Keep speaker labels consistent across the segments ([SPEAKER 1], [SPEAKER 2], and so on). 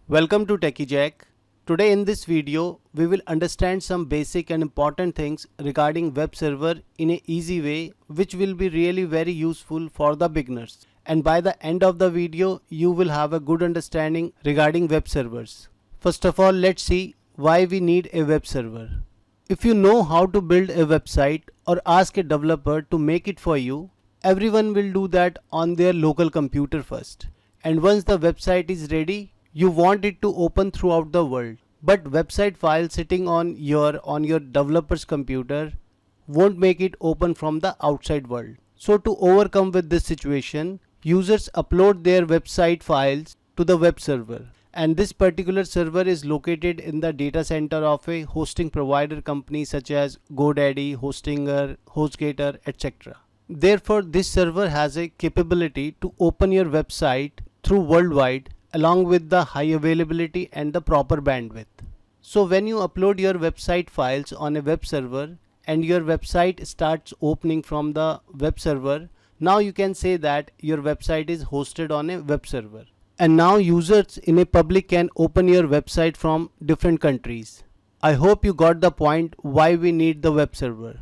[SPEAKER 1] Welcome to Techi. Today in this video, we will understand some basic and important things regarding web server in a easy way, which will be really very useful for the beginners. And by the end of the video, you will have a good understanding regarding web servers. First of all, let's see why we need a web server. If you know how to build a website or ask a developer to make it for you, everyone will do that on their local computer first. And once the website is ready, you want it to open throughout the world. But website file sitting on your developer's computer won't make it open from the outside world. So to overcome with this situation, users upload their website files to the web server. And this particular server is located in the data center of a hosting provider company such as GoDaddy, Hostinger, HostGator, etc. Therefore, this server has a capability to open your website through worldwide along with the high availability and the proper bandwidth. So when you upload your website files on a web server and your website starts opening from the web server, now you can say that your website is hosted on a web server. And now users in a public can open your website from different countries. I hope you got the point why we need the web server.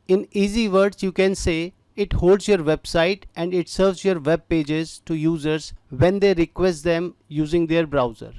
[SPEAKER 1] In easy words, you can say it holds your website and it serves your web pages to users when they request them using their browser.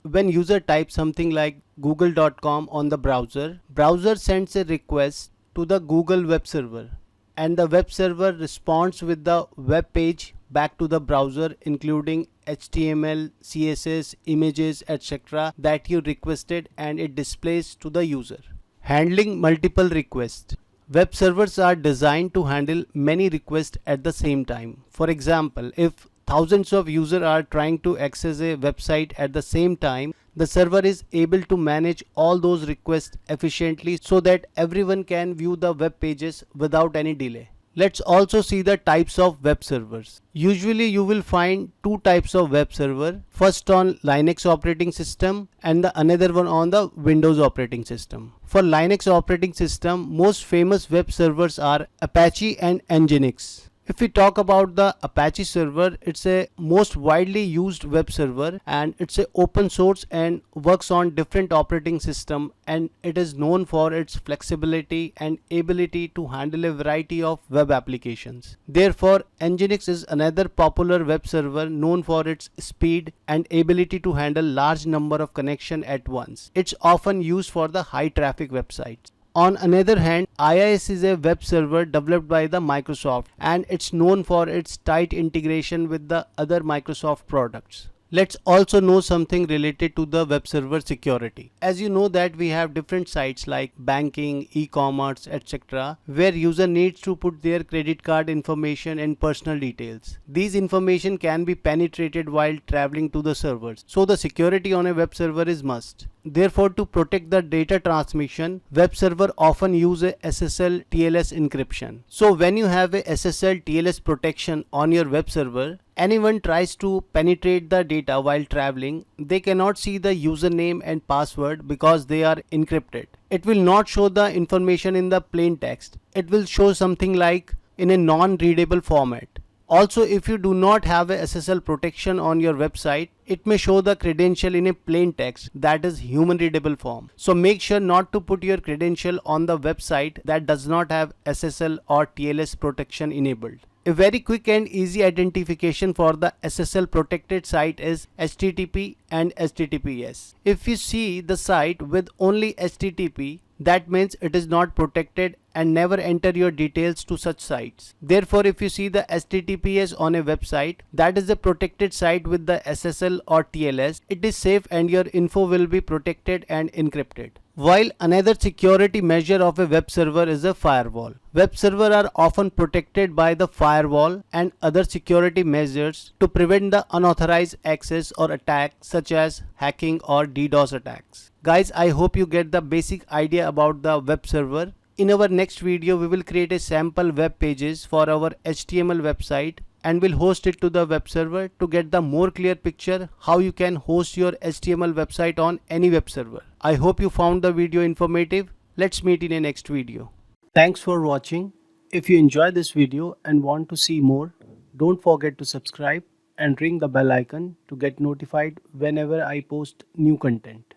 [SPEAKER 1] When user types something like google.com on the browser sends a request to the Google web server and the web server responds with the web page back to the browser including HTML, CSS, images, etc. that you requested, and it displays to the user. Handling multiple requests. Web servers are designed to handle many requests at the same time. For example, if thousands of users are trying to access a website at the same time, the server is able to manage all those requests efficiently so that everyone can view the web pages without any delay. Let's also see the types of web servers. Usually you will find two types of web server. First on Linux operating system and the another one on the Windows operating system. For Linux operating system, most famous web servers are Apache and Nginx. If we talk about the Apache server, it's a most widely used web server and it's a open source and works on different operating system, and it is known for its flexibility and ability to handle a variety of web applications. Therefore, Nginx is another popular web server known for its speed and ability to handle large number of connections at once. It's often used for the high traffic websites. On another hand, IIS is a web server developed by the Microsoft and it's known for its tight integration with the other Microsoft products. Let's also know something related to the web server security. As you know that we have different sites like banking, e-commerce, etc. where user needs to put their credit card information and personal details. These information can be penetrated while traveling to the servers. So the security on a web server is must. Therefore, to protect the data transmission, web server often use a SSL TLS encryption. So when you have a SSL TLS protection on your web server, anyone tries to penetrate the data while traveling, they cannot see the username and password because they are encrypted. It will not show the information in the plain text. It will show something like in a non-readable format. Also, if you do not have a SSL protection on your website, it may show the credential in a plain text, that is human readable form. So make sure not to put your credential on the website that does not have SSL or TLS protection enabled. A very quick and easy identification for the SSL protected site is HTTP and HTTPS. If you see the site with only HTTP, that means it is not protected, and never enter your details to such sites. Therefore, if you see the HTTPS on a website, that is a protected site with the SSL or TLS, it is safe and your info will be protected and encrypted. While another security measure of a web server is a firewall. Web servers are often protected by the firewall and other security measures to prevent the unauthorized access or attack such as hacking or DDoS attacks. Guys, I hope you get the basic idea about the web server. In our next video, we will create a sample web pages for our HTML website and will host it to the web server to get the more clear picture how you can host your HTML website on any web server. I hope you found the video informative. Let's meet in a next video. Thanks for watching. If you enjoy this video and want to see more, don't forget to subscribe and ring the bell icon to get notified whenever I post new content.